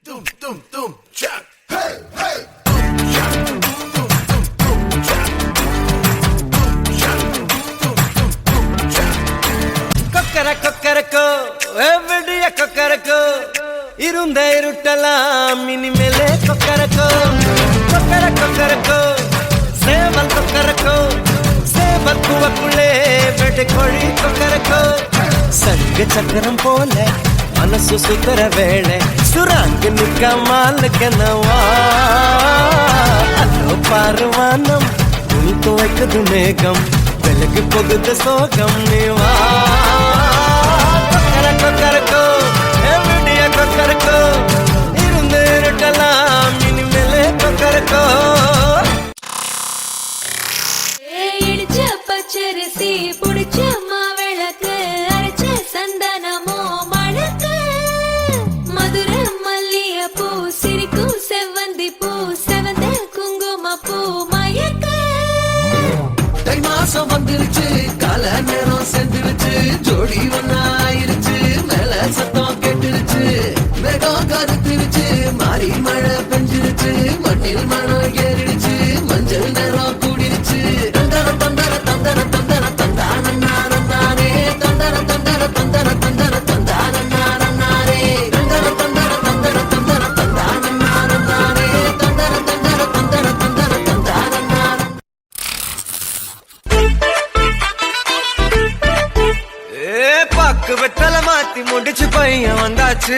Dum dum dum chak. Hey hey. Kokkarakko எவ்வடிய Kokkarakko இருந்த இருட்டலாம் இனிமேலே கொக்கரக்கோ கொக்கரக்கோ சேவல் கொக்கரக்கோ சேவல் குவக்குள்ளே வெட்டு கோழி கொக்கரக்கோ சங்க சக்கரம் போல மனசு சுத்தர வேளை சுராங்க நிக்க மாலுக்கனவா அதோ பாருவானம் துணி துவைக்குது மேகம் வெலகு போகுது சோகம் நீவா கொக்கரக்கோ எவ்வடிய கொக்கரக்கோ இருந்து இருட்டலாம் இனிமேலே கொக்கரக்கோ இடிச்ச பச்சரிசி புடிச்ச மாவிளக்கு அரைச்ச சந்தனமோ மணக்கு மதுர மல்லிய பூ சிரிக்கும் செவ்வந்தி பூ செவந்த குங்கும பூ மயக்க தை மாசம் வந்துருச்சு கால நேரம் செஞ்சிருச்சு ஜோடி ஒன்னாயிருச்சு மேல சத்தம் கேட்டுருச்சு மேகம் கருத்துருச்சு மாறி மழை பெஞ்சிருச்சு மண்ணில் மனம் ஏறிடுச்சு மஞ்சள் நேரம் கூடிருச்சு தந்தர தந்தர தந்தர தந்தர தந்தானே தந்தர தந்தர தந்தர தந்தர தந்தானே தந்தர தந்தர தந்தர தந்தர தந்தானே தந்தர தந்தர தந்தர தந்தர தந்தானே பாக்கு வெத்தல மாத்தி முடிச்சு பையன் வந்தாச்சு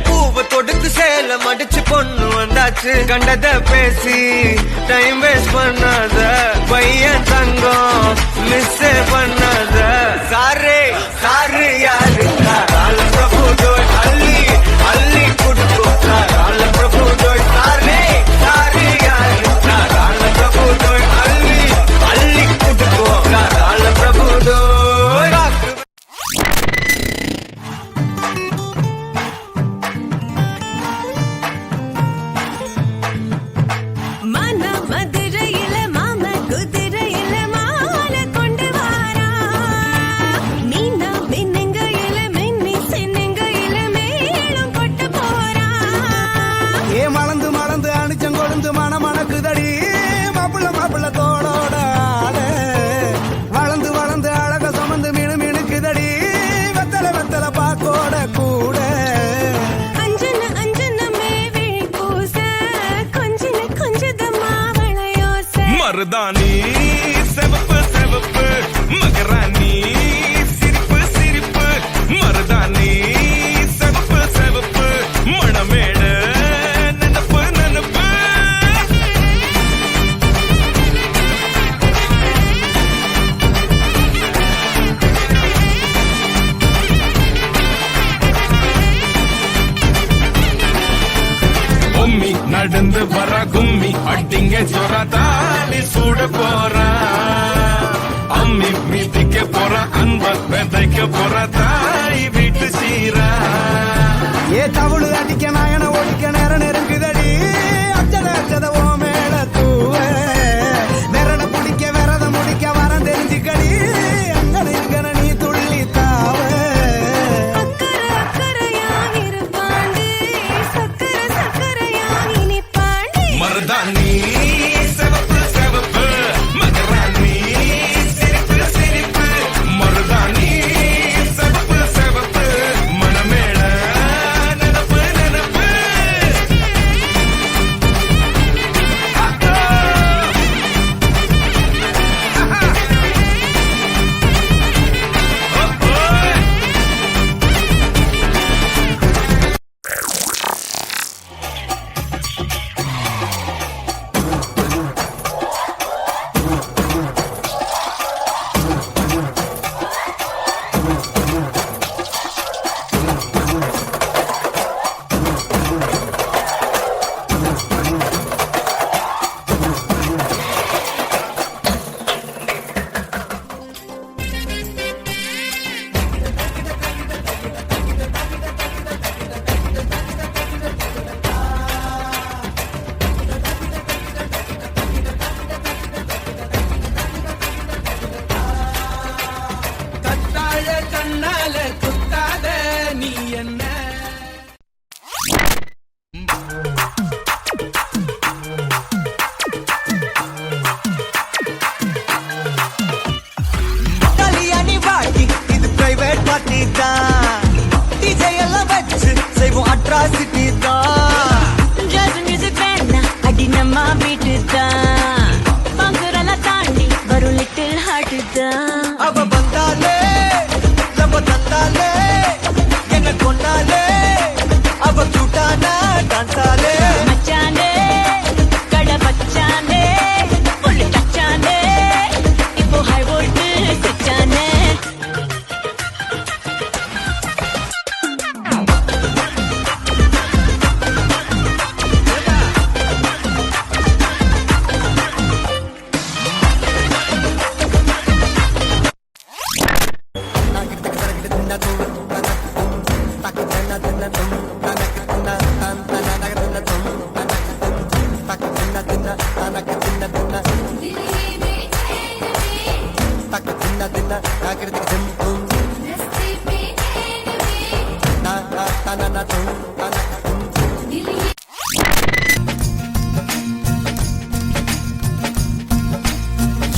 பூவை தொடுத்து சேல மடிச்சு பொண்ணு வந்தாச்சு கண்டத பேசி டைம் வேஸ்ட் பண்ணாத பையன் தங்கம் மிஸ் பண்ணாத சாரு சாரு யாரு கால பிரபு ஜோய் அள்ளி அள்ளி குடுக்கும் கால பிரபு ஜோய் சாரு சாரு யாரு கால பிரபு ஜோய் அள்ளி அள்ளி குடுக்கும் கால பிரபு ஜோய் மன மதுரையில மாம குதிரையில மால கொண்டு வாரா மீனா மின்னுங்கையில மின்னி சின்னுங்கையில மேலும் கொட்டு போறா ஏ மலந்து மலந்து அணிச்சம் கொழுந்து மணக்குதடி மாப்பிள்ள தோளோட ஆட வளர்ந்து வளர்ந்து அழக சுமந்து மினுக்குதடி வெத்தல பாக்கோட கூட அஞ்சன அஞ்சனமே விழி பூச கொஞ்சன கொஞ்சதமா வளையோச மருதாணி செவப்பு செவப்பு மகராணி சிரிப்பு சிரிப்பு மருதாணி செவப்பு செவப்பு மணமேட நினப்பு நினப்பு பொம்மி நடந்து வர கும்மி அட்டிங்க சொர தாலி சூட போறா அம்மி மீதிக்க போற அன்ப விதைக்க போற தாய் வீட்டு சீரா ஏ தவுளு அடிக்க நாயன ஒழிக்க நேரம் நெருங்குதடி அச்சத ஓ மேல தூவ விரட பிடிக்க விரத முடிக்க வரம் தெரிஞ்சுக்கடி அங்கன இங்கன நீ துள்ளி தாவ அக்கறை அக்கறையா இருப்பாண்டி சக்கர சக்கரையா இனிப்பாண்டி மருதாணி செவப்பு செவப்பு மகராணி சிரிப்பு சிரிப்பு மருதாணி செவப்பு செவப்பு மணமேள நினப்பு நினப்பு தான் டிஜே எல்லாம் வச்சு செய்வோம் அட்ராசிட்டி தான் ஜாஸ் மியூசிக் வேணா அடி நம்ம வீட்டு தான் பங்குரெல்லாம் தாண்டி வரும் லிட்டில் ஹார்ட் தான் அவ வந்தாலே நம்ம தந்தாலே என்ன கொண்டாலே அவ கியூட்டானா டான்ஸாலே மச்சானே கடை பச்சானே புள்ளி கச்சானே இப்போ ஹை வோல்ட் சிச்சானே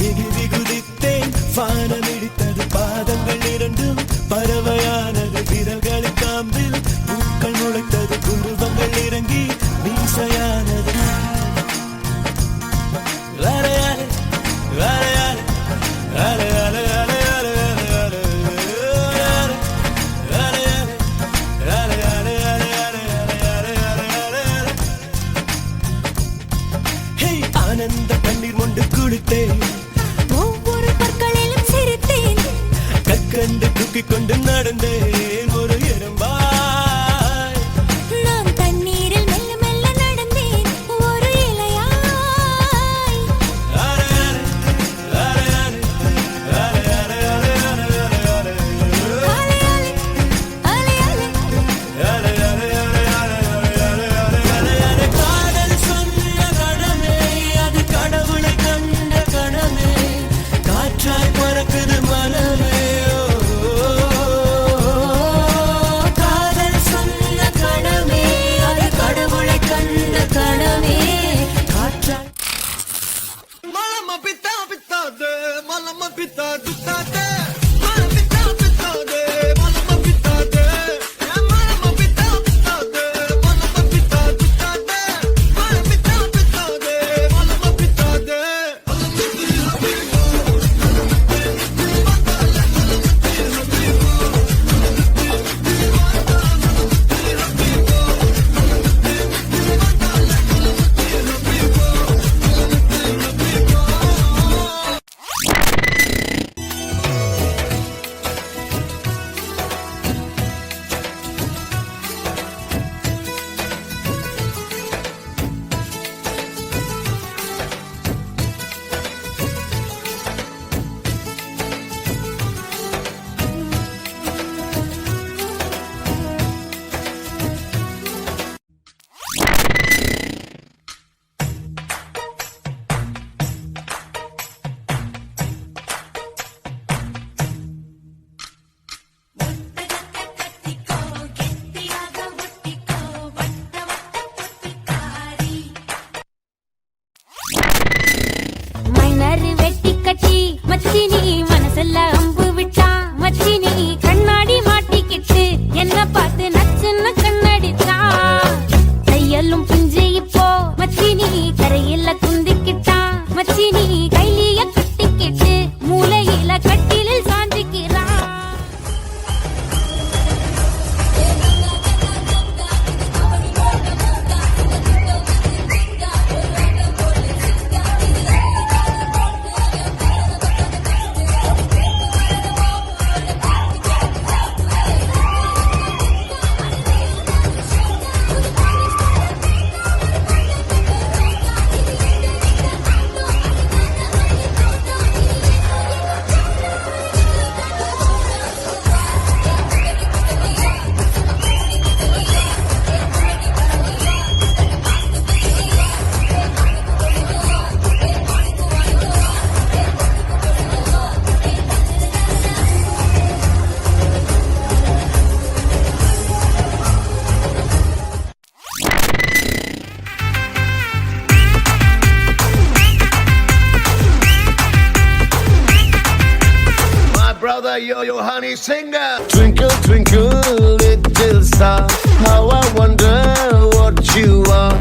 எகிரி குதித்தேன் வானமிடித்தது பாதங்கள் இரண்டும் பறவையானது விரல்களை காம்பில் பூக்கள் முளைத்தது குருவங்கள் இறங்கி மீசையானது அலையாலே, அலையாலே, அலையாலே, அலையாலே, அலையாலே, அலையாலே, அலையாலே, அலையாலே, அலையாலே, அலையாலே. ஹே, ஆனந்த கண்ணீர் மொண்டு குளித்தேன் ஒவ்வொரு பற்களிலும் சிரித்தேன் கற்கண்டு தூக்கிக் கொண்டு நடந்தேன் ஒரு எறும்பாய் நான் தண்ணீரில் மெல்ல மெல்ல நடந்தேன் ஒரு இலையாய் அலையாலே, அலையாலே, அலையாலே, அலையாலே, அலையாலே, அலையாலே அலையாலே அலையாலே, அலையாலே, அலையாலே. காதல் சொன்ன கணமே அது கடவுளை கண்ட கணமே காற்றாய் பறக்குது மனமே காதல் சொன்ன கணமே அது கடவுளை கண்ட கணமே காற்றாய் மலம பித்தா பித்தாதே மலம பித்தா துத்தாதே brother, your honey singer. Twinkle, twinkle, little star, how I wonder what you are.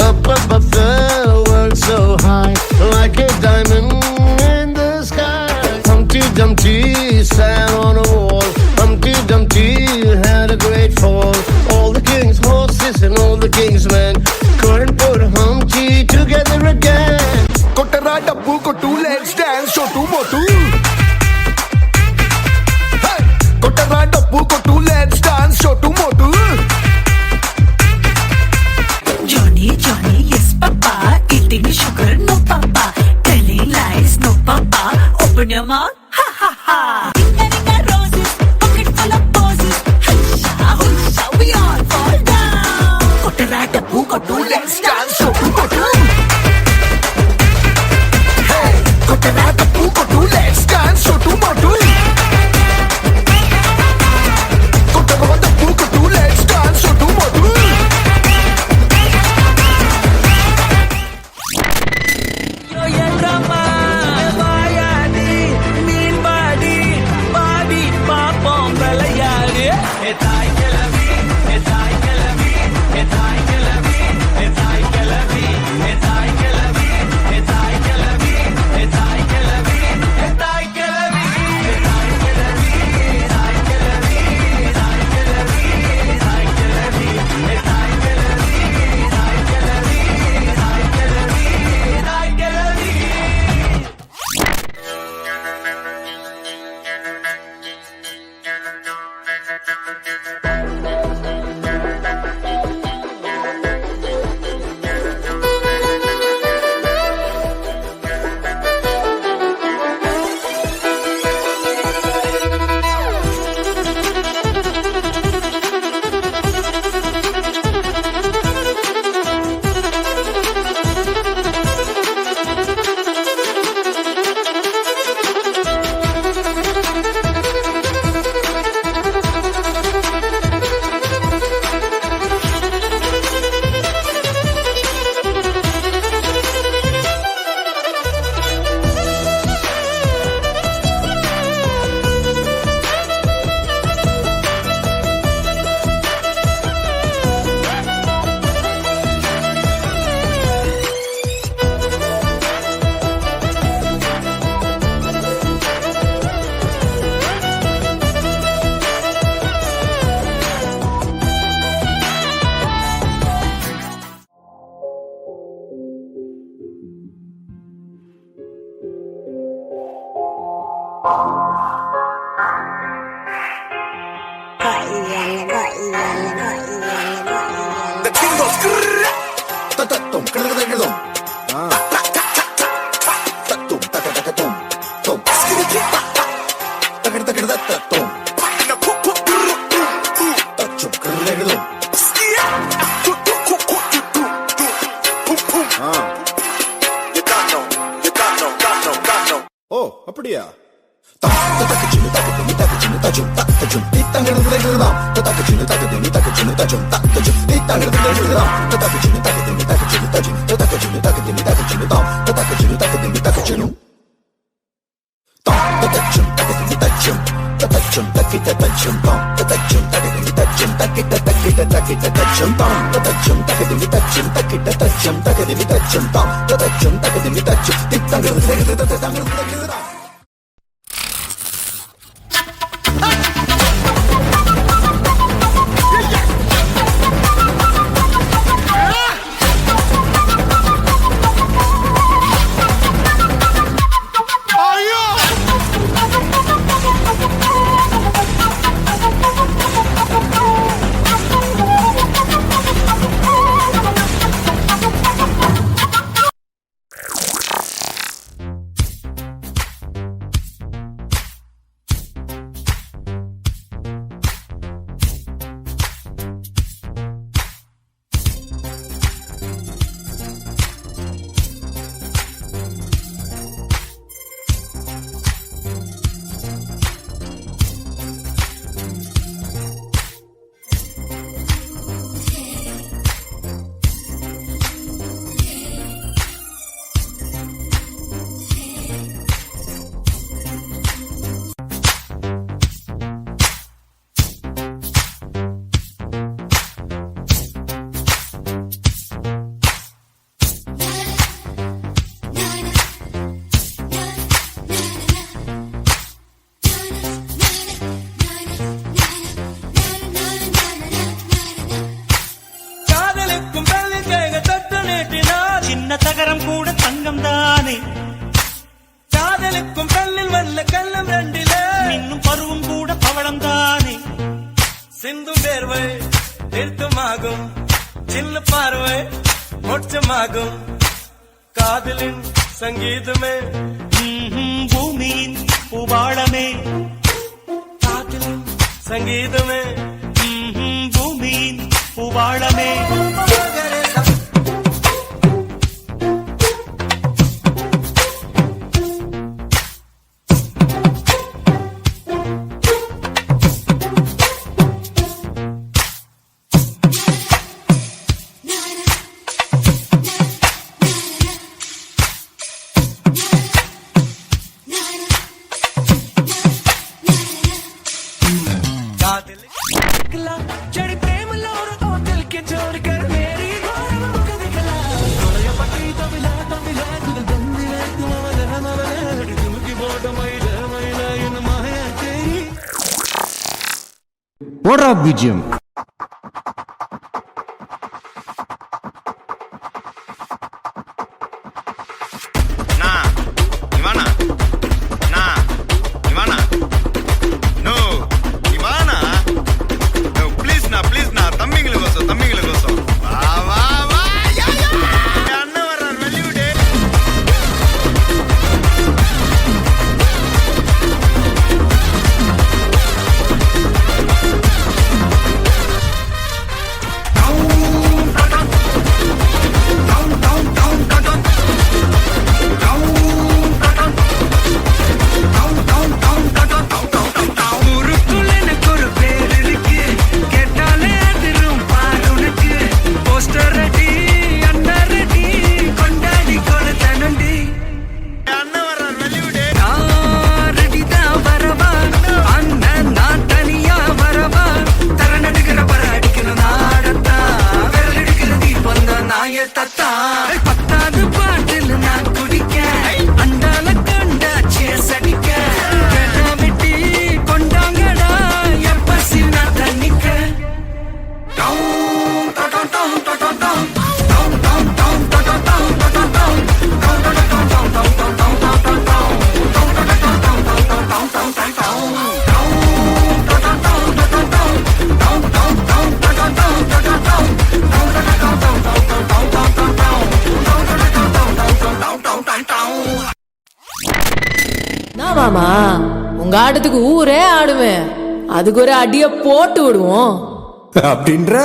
Up above the world so high, like a diamond in the sky. Humpty Dumpty sat on a wall, Humpty Dumpty had a great fall. All the king's horses and all the king's men couldn't put Humpty together again. Kotara dabbu kotu, let's dance, shotu motu. Hey, Kotara dabbu kotu, let's dance, shotu motu. Johnny, Johnny, yes papa. Eating sugar, no papa. Telling lies, no papa. Open your mouth, ha ha ha. Ringa roses, pocket full of poses. Husha, husha, we all fall down. Kotara dabbu kotu, let's dance, shotu motu. Hey, Kotara dabbu kotu, let's dance, shotu motu. Kotara dabbu kotu, let's dance, shotu motu. என்றம்மா வாயாடி மீன் பாடி பாடி பாப்போம் விளையாடு தாய் கிளவி தாய் கிளவி தாய் கிளவி தாய் கிளவி தாய் கிளவி தாய் கிளவி தாய் கிளவி தாய் கிளவி தாய் கிளவி தாய் கிளவி தாய் கிளவி தாய் கிளவி தாய் கிளவி தாய் கிளவி தாய் கிளவி தாய் கிளவி The king goes ta-ta-tum, ka-da-da-da-da-dum. Ta-tum, ta-ta-ta-ta-tum, tum. Ta-ka-da-da-da-da-tum. Ta-chum, ka-da-da-da-dum. You don't know. ஓ அப்படியா தேர்வை நிறுத்தமாகும் சின்ன பார்வை மோட்சமாகும் காதலின் சங்கீதமே பூமியின் பூபாளமே காதலின் சங்கீதமே பூமியின் பூபாளமே चढ़ी प्रेम लौर तो दिल के छोड़ कर मेरी गौरव मुख दिखला गोया पट्टी तो मिला दिल बंदिला तुम मदन तुम की बोट मैला इन माया तेरी போடுறா பிஜிஎம் பத்தாவது பாட்டில் நான் குடிக்க அண்டால கண்டா சேஸ் அடிக்க வெட்டி கொண்டாங்கடா எப்பசி நான் தண்ணிக்க மாமா உங்க ஆட்டத்துக்கு ஊரே ஆடுவேன் அதுக்கு ஒரு அடிய போட்டு விடுவோம் அப்படின்ற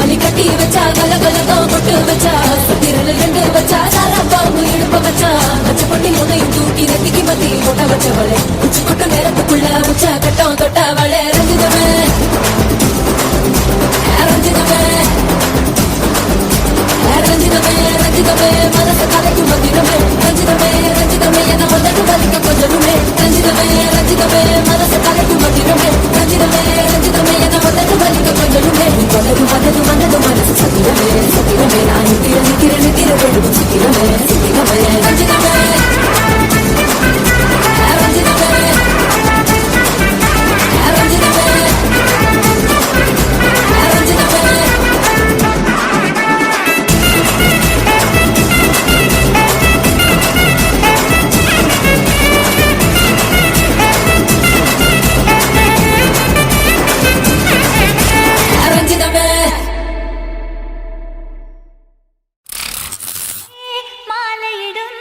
மல்லி கட்டி வச்சா கல கலதான் கொட்டு வச்சா திரள் ரெண்டு வச்சா சாராப்பாம்பு இடுப்ப வச்சா வச்ச பொட்டி முனையும் தூக்கி நெத்திக்கு மத்தி போட்ட வச்சவளே உச்சி கொட்ட நேரத்துக்குள்ள உச்ச கட்டம் தொட்டவளே ரஞ்சிதமே ரஞ்சிதமே ரஞ்சிதமே ரஞ்சிதமே மனசு கலைக்கும் மந்திரமே ரஞ்சிதமே ரஞ்சிதமே என்ன வந்தது வலிக்க கொஞ்சமே ரஞ்சிதமே ரஞ்சிதமே மனசு கலைக்கும் மந்திரமே ரஞ்சிதமே ரஞ்சிதமே என்ன வந்தது வலிக்க கொஞ்சமே கொண்டது வந்தது வந்தது மனசு சத்திரமே சத்திரமே நான் நிக்கிற வேண்டும் சித்திரமே சித்திரமே ரஞ்சிதமே ரஞ்சிதமே ரஞ்சிதமே ரஞ்சிதமே ரஞ்சிதமே மாலையிடும்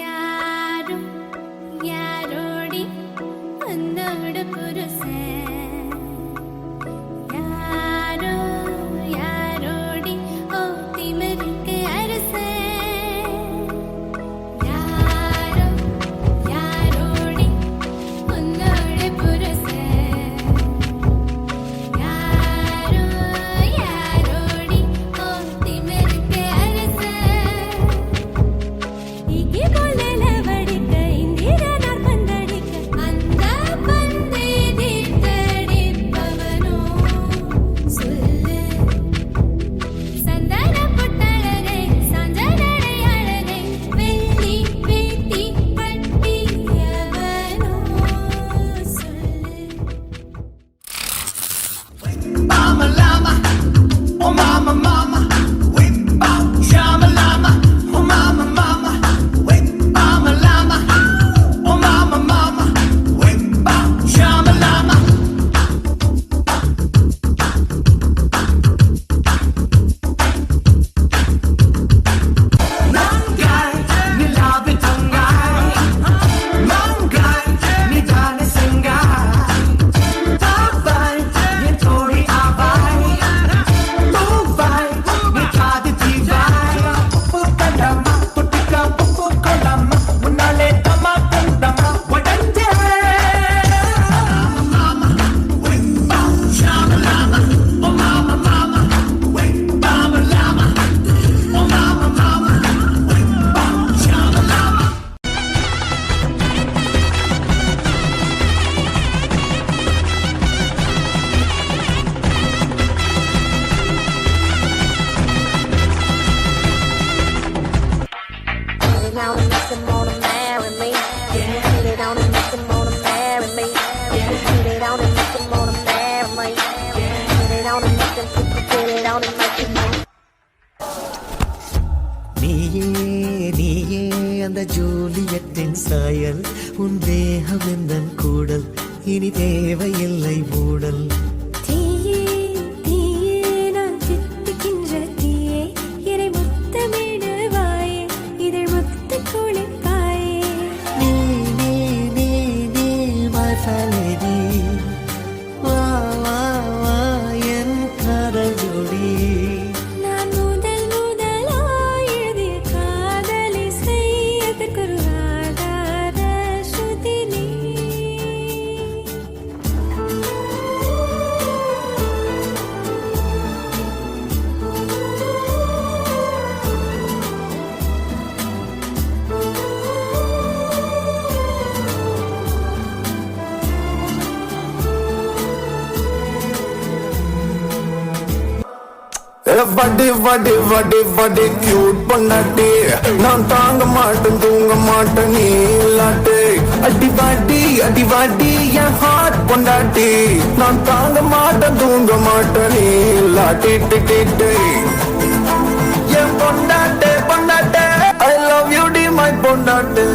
யாரும் யாரோடி உன்னோட புருஷன் யாரோ யாரோடி ஓ திமிருக்கு அரசன் யாரோ யாரோடி உன்னோட புருஷன் யாரோ யாரோடி ஓ திமிருக்கு அரசன் இங்கே போலல வடிக்க இந்திரனார் பந்தடிக்க அந்த பந்தை தீர்த்தடிப்பவனோ சொல்லு சந்தன புட்டழகை சாஞ்சனடை அழகை வெள்ளி வேட்டி கட்டியவனோ சொல்லு Mama llama, oh mama mama, whip bop, shama llama, oh mama mama, whip mama llama, oh mama mama, whip bop, shama llama. Nangai, ni labi tangai, Nangai, ni dane singai, Tabai, ni tori abai, Dubai, ni kadi tibai, Pukadama, putika pukukalama, Munale dama kundama, Wadanje. Mama, wait, bam, shama lama, oh mama mama, wait, bam lama, oh mama mama, wait, bam, shama lama. Get it out and make them wanna marry me. Get it out and make them wanna marry me. Get it out and make them wanna marry me. Get it out and make them get it out and make them wanna. நீயே நீயே அந்த ஜூலியட்டின் சாயல் உன் தேகம் எந்தன் கூடல் இனி தேவையில்லை மூடல் தீயே தீயே நான் தித்திக்கின்ற தீயே என்னை முத்தமிடுவாயே இதழ் முத்து குளிப்பாயே நீ நீ நீ நீ my felony வா வா வா என் காதல் ஜோடி நான் முதல் முதலாய் எழுதிய காதலை செய்யதற்கொரு ஆதார ஸ்ருதி நீ வடி வடி வடி வடி கியூட் பொண்டாட்டி நான் தாங்க மாட்டேன் தூங்க மாட்டேன் நீ இல்லாட்டி அடி வாடி என் ஹார்ட் பொண்டாட்டி நான் தாங்க மாட்டேன் தூங்க மாட்டேன் நீ இல்லாட்டி டிட்டி என் பொண்டாட்டே பொண்டாட்டே ஐ லவ் யூ டி மை பொண்டாட்டே